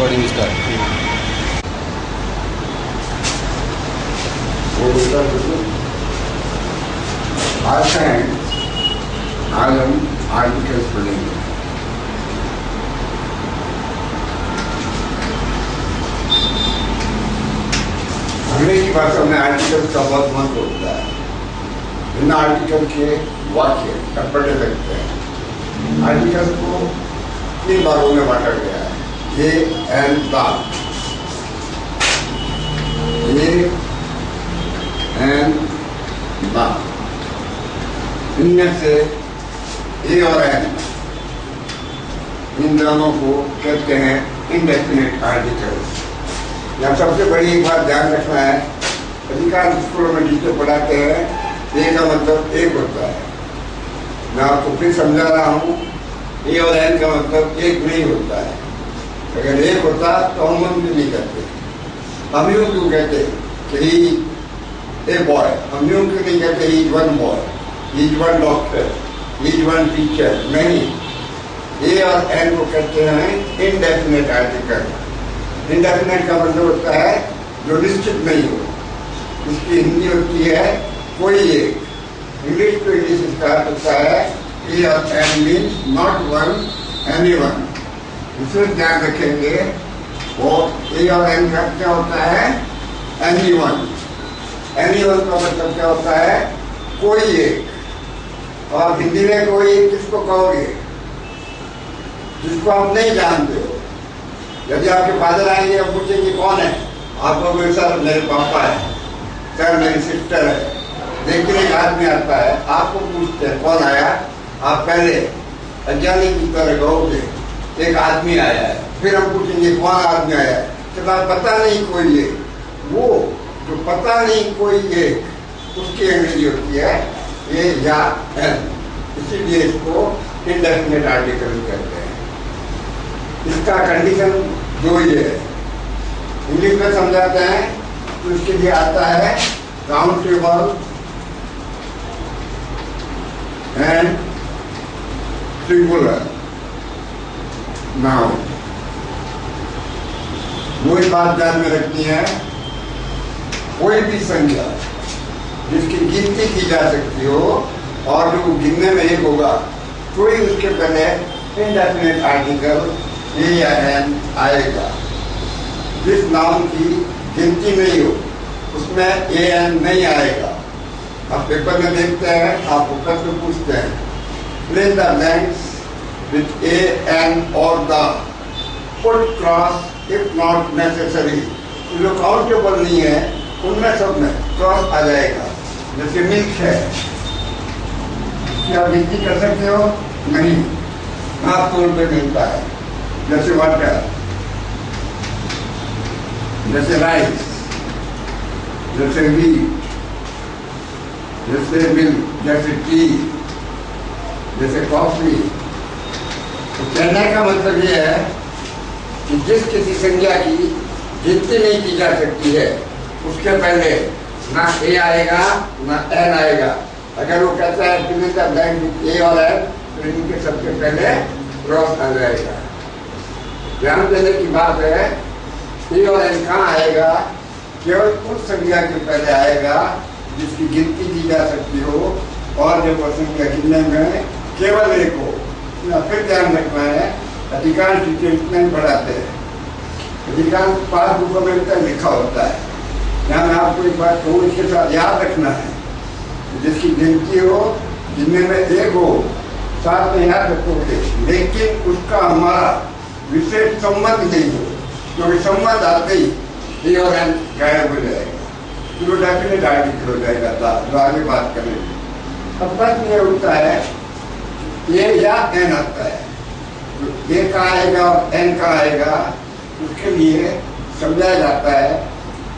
Recording start. आज हम articles पढ़ेंगे। अंग्रेजी भाषा में आर्टिकल्स का बहुत महत्व होता है। इन आर्टिकल के वाक्य पढ़े लगते हैं। आर्टिकल्स को 3 भागों में बांटा गया है। ये एंड द, ये एंड द, इनमें से ए और एन, इन दोनों को कहते हैं इंडेफिनिट आर्टिकल्स। यहाँ सबसे बड़ी एक बात ध्यान रखना है, अधिकांश स्कूलों में टीचर पढ़ाते हैं ए का मतलब एक होता है। मैं आपको फिर समझा रहा हूँ, ए और एन का मतलब एक नहीं होता है। अगर एक होता तो हम मन भी नहीं करते। हम यूं क्यों कहते कि ही ए बॉय, हम यूं क्यों नहीं कहते he is one boy, he is one doctor, he is one teacher? नहीं, ए और एन को कहते हैं इंडेफिनिट आर्टिकल। इंडेफिनिट का मतलब होता है जो निश्चित नहीं हो। इसकी हिंदी होती है कोई एक। इंग्लिश टू इंग्लिश इसका अर्थ होता है ए और N means not one, any one. इसे ध्यान रखेंगे। वो ए और एन का क्या होता है? Any one. एनी वन का मतलब क्या होता है? कोई एक। और हिंदी में कोई एक किसको कहोगे? जिसको आप नहीं जानते हो। यदि आपके फादर आएंगे और पूछेंगे कौन है, आप कहोगे सर मेरे पापा है, सर मेरी सिस्टर है। लेकिन एक आदमी आता है, आपको पूछते हैं कौन आया, आप पहले अज्ञानी की तरह कहोगे एक आदमी आया है। फिर हम पूछेंगे कौन आदमी आया है, तो पता नहीं कोई एक। वो जो पता नहीं कोई एक, उसकी अंग्रेजी होती है ए या एन। इसीलिए इसको इंडेफिनिट आर्टिकल कहते हैं। इसका कंडीशन जो ये है, इंग्लिश में समझाते हैं तो इसके लिए आता है काउंटेबल एंड सिंगुलर नाउन। वही बात ध्यान में रखनी है, कोई भी संख्या जिसकी गिनती की जा सकती हो और जो गिनने में एक होगा, कोई उसके पहले इंडेफिनिट आर्टिकल ए या एन आएगा। जिस नाउन की गिनती नहीं हो उसमें ए एन नहीं आएगा। आप पेपर में देखते हैं, आप प्रश्न पूछते हैं, fill in the blanks with a an और the, put cross if not necessary. जो काउंटेबल नहीं है उनमें सब में क्रॉस आ जाएगा। जैसे मिल्क है, क्या गिनती कर सकते हो? नहीं, हाथ तौर पे मिलता है। जैसे वाटर, जैसे राइस, जैसे व्हीट, जैसे मिल्क, जैसे टी, जैसे कॉफी। तो कहने का मतलब ये है कि जिस किसी संख्या की गिनती नहीं की जा सकती है उसके पहले ना ए आएगा ना एन आएगा। अगर वो कहता है fill in the blank with a और एन, तो इनके सबसे पहले क्रॉस आ जाएगा। ध्यान देने की बात है, ए और एन कहाँ आएगा? केवल उस संख्या के पहले आएगा जिसकी गिनती की जा सकती हो और जब वो संख्या गिनने में केवल एक हो। फिर ध्यान रखना है, अधिकांश टीचर इतना ही पढ़ाते हैं, अधिकांश पासबुकों में इतना लिखा होता है। यहाँ मैं आपको एक बात कहूँ, इसके साथ याद रखना है, जिसकी गिनती हो, गिनने में एक हो, साथ में याद रखोगे, लेकिन उसका हमारा विशेष संबंध नहीं हो, क्योंकि संबंध आते ही ए और एन गायब हो जाएगा, तो डेफिनेट आर्टिकल हो जाएगा। जो आगे बात करेंगे। अब प्रश्न ये उठता है, ए या एन आता है, तो ए का आएगा और एन का आएगा, उसके लिए समझाया जाता है।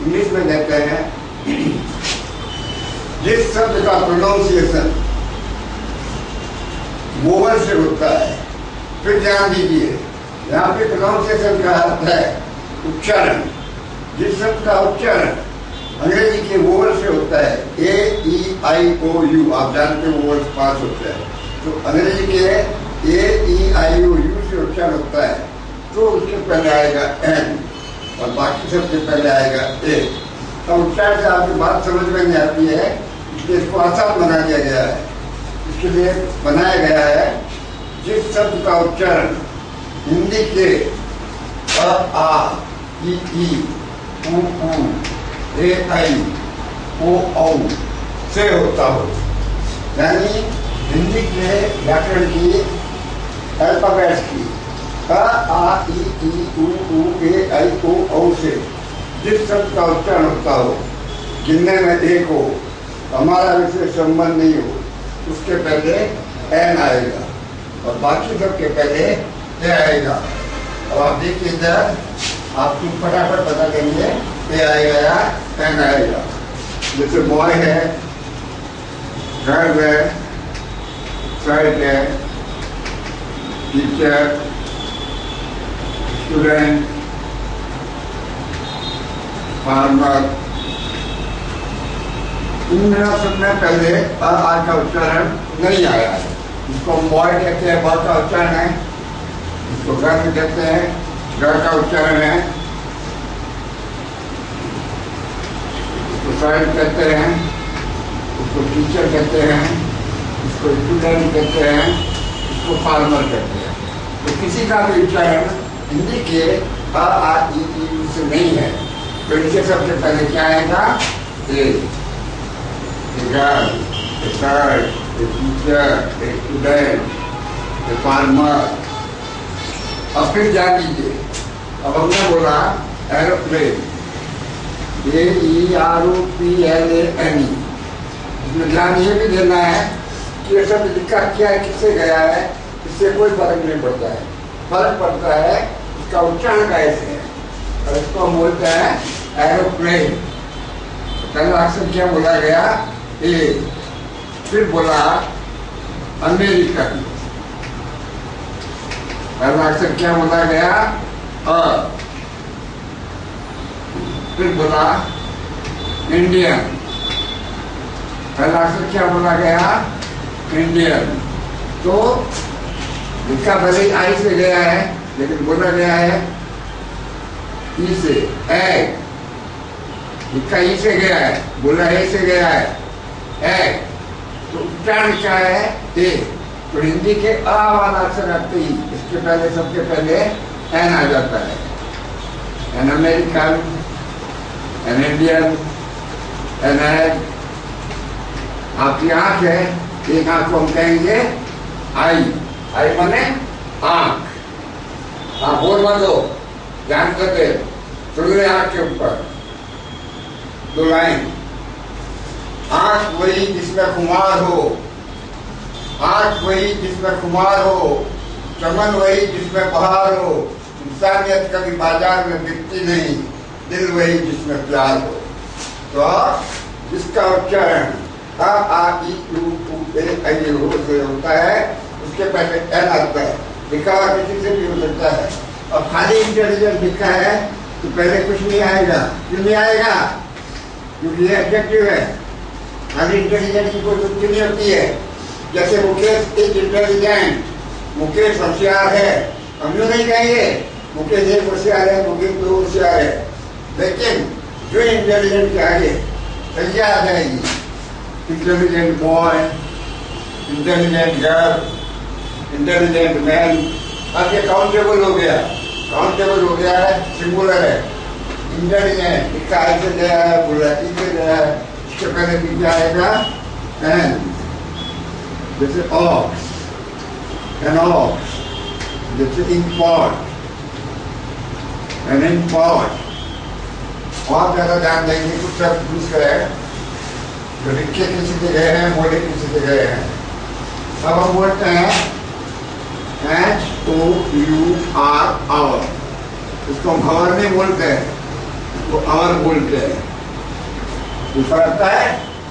इंग्लिश में कहते हैं जिस शब्द का प्रोनाउंसिएशन वोवल से होता है। फिर ध्यान दीजिए, यहाँ पे प्रोनाउंसिएशन का अर्थ है उच्चारण। जिस शब्द का उच्चारण अंग्रेजी के वोवल से होता है, ए ई आई ओ यू, आप जानते हो वोवल्स 5 होते हैं, तो अंग्रेजी के ए ई आई ओ यू से उच्चारण होता है। तो उसके पहले आएगा एन और बाकी सबके पहले आएगा ए। तो उच्चारण से आपकी बात समझ में नहीं आती है, इसलिए इसको आसान बना दिया गया है। इसके लिए बनाया गया है जिस शब्द का उच्चारण हिंदी के अ आ ई उ ए आई ओ औ से होता हो, यानी हिंदी के व्याकरण की अल्फाबेट्स की अ आ ई उ ए आई ओ औ से जिस शब्द का उच्चारण होता हो, गिनने में एक हो, हमारा विशेष संबंध नहीं हो, उसके पहले एन आएगा और बाकी सबके पहले ए आएगा। अब आप देखिए इधर, आपको फटाफट बता देंगे ए आएगा या एन आएगा। जैसे बॉय है, गर्ल है, चाइल्ड है, टीचर, स्टूडेंट, फार्मर, इन सब में पहले आ का उच्चारण नहीं आया है। इसको बॉय कहते हैं, बॉय का उच्चारण है। इसको गर्ल कहते हैं, गर्ल का उच्चारण है। इसको चाइल्ड कहते हैं, उसको टीचर कहते हैं, इसको स्टूडेंट कहते हैं, इसको फार्मर कहते हैं। तो किसी का भी उच्चारण हिंदी के आ ई से नहीं है, तो इनके सबसे पहले क्या आएगा? A girl, a child, a teacher, a student, a farmer. अब फिर जान लीजिए, अब हमने बोला एरोप्लेन, AEROPLANE। इसमें ध्यान ये भी देना है कि ये सब लिखा क्या है, किससे गया है, इससे कोई फर्क नहीं पड़ता है। फर्क पड़ता है इसका उच्चारण कैसे है, और इसको हम बोलते हैं एरोप्लेन। पहला अक्षर क्या बोला गया? ए। फिर बोला अमेरिकन। पहला अक्षर क्या बोला गया? अ। फिर बोला इंडियन। पहला अक्षर क्या बोला गया? इंडियन। तो इसका भले आई से गया है, लेकिन बोला गया है ई से, एग। इसका ई से गया है, बोला ए से गया है, एग। तो उच्चारण क्या है? ए। तो हिंदी के अ वाला अक्षर आते ही इसके पहले, सबके पहले एन आ जाता है। An American, an Indian, an egg. आपकी आंख है, एक आंख को हम कहेंगे आई। आई माने आंख। आप बोल मत दो, ध्यान करके सुन ले। आंख के ऊपर दो लाइन। आंख वही जिसमें खुमार हो, आंख वही जिसमें खुमार हो, चमन वही जिसमें बहार हो, इंसानियत कभी बाजार में बिकती नहीं, दिल वही जिसमें प्यार हो। तो जिसका उच्चारण आ ई उ ए आई ओ से होता है, उसके पहले एन आता है। लिखा हुआ किसी से भी हो सकता है। और खाली इंटेलिजेंट लिखा है तो पहले कुछ नहीं आएगा। क्यों नहीं आएगा? क्योंकि ये एडजेक्टिव है। खाली इंटेलिजेंट की कोई वृत्ति नहीं होती है। जैसे मुकेश इज इंटेलिजेंट, मुकेश होशियार है, हम लोग नहीं कहेंगे मुकेश एक होशियार है, मुकेश दो होशियार है। लेकिन जो इंटेलिजेंट के आगे संज्ञा आ जाएगी, intelligent boy, intelligent girl, intelligent man. अब ये काउंटेबल हो गया, काउंटेबल हो गया है, सिंगुलर है। इंटेलिजेंट इसका आई से गया है, बोला ई से गया है, इसके पहले भी क्या आएगा? एन। जैसे ऑक्स, एन ऑक्स। जैसे इंपॉट, एन इंपॉट। और ज्यादा ध्यान देंगे, कुछ शब्द दूसरे हैं जो लिखे किसी से गए हैं, बोले किसी से गए हैं। अब हम बोलते हैं HOUR, आवर। इसको हम आवर नहीं बोलते हैं, इसको आवर बोलते हैं। फर्क है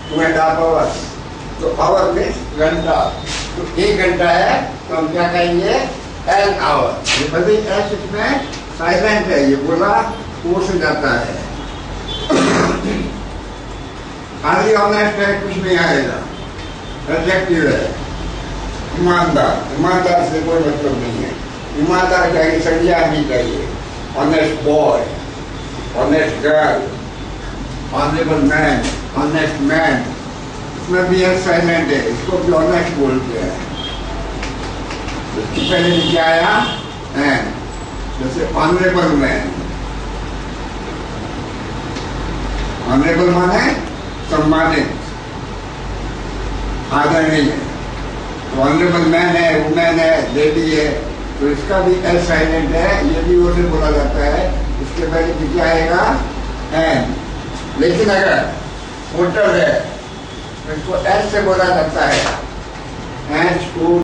2.5 आवर्स। तो आवर मीन्स घंटा। तो 1 घंटा है तो हम क्या कहेंगे? An hour. ये बड़ी एस इसमें साइलेंट है, ये बोला वो से जाता है। खाली ऑनेस्ट है, कुछ नहीं आएगा, एडजेक्टिव है। ईमानदार, ईमानदार से कोई मतलब नहीं है। ईमानदार क्या की संज्ञा आनी चाहिए। Honest boy, honest girl, honourable man, honest man, इसमें भी एक साइलेंट है, इसको भी ऑनेस्ट बोलते हैं। इसके पहले क्या आया है, जैसे ऑनरेबल मैन, ऑनरेबल माने सम्मानित, आदरणीय। तो ऑनरेबल मैन है, वुमेन है, लेडी है, तो इसका भी एस साइलेंट है, ये भी ओसे बोला जाता है। इसके पहले भी क्या आएगा, एन। लेकिन अगर होटल है तो इसको एस से बोला जाता है, एच ओ